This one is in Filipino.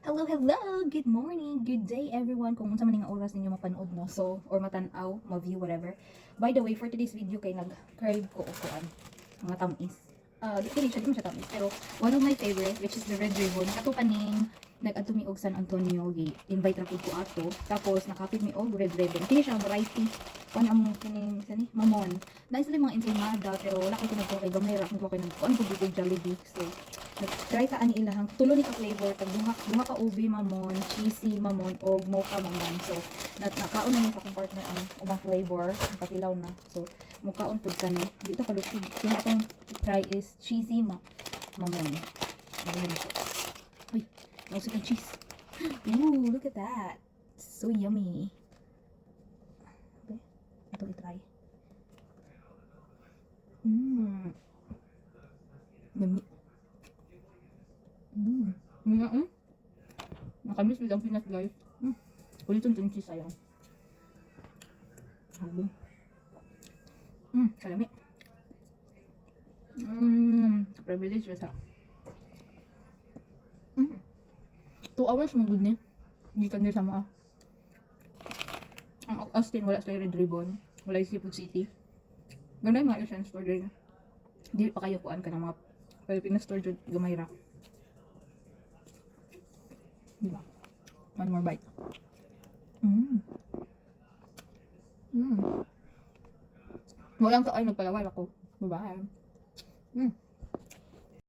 Hello, hello! Good morning, good day everyone. Kung unsa man nga oras ninyo mapanood no, so or matanaw, ma-view whatever. By the way, for today's video kay nag-crave ko ukuan mga tamis. Di siya tamis, pero one of my favorite which is the Red Ribbon. Kato kaning nag-adto mi og San Antonio, invite ra pud ko ato. Tapos nakapit mi og Red Ribbon. Kini siya variety. Kuan ang kining sani mamon. Nice lang mga ensaymada pero wala ko nagko kay gamay ra ko kay nagkuan ko big Jollibee. So try ta ani ilahang tulo ni ka flavor tag duha ka ubi mamon, cheesy mamon og mocha mamon. So nakaon na ni sa akong partner ang ubang flavor, pakilaw na. So mukaon pud kani. Dito pa lusig. Kaya atong try is cheesy mamon. Uy, also the cheese. Ooh, look at that. So yummy. Okay, ito i-try. Yummy. Nakamiss with ang Pinas guys. Ulit yung cheese ayaw. Halo. Salami. Privilege siya. 2 hours mo good ni. Hindi ka niya sama. Ang Austin wala sa Red Ribbon. Wala yung Seafood City. Ganda yung mga essence store din. Hindi pa kayo kuan ka ng mga Pilipinas store dyan. Gamay ra. Diba? One more bite. Walang ka ay nagpalawal ako. Bye-bye.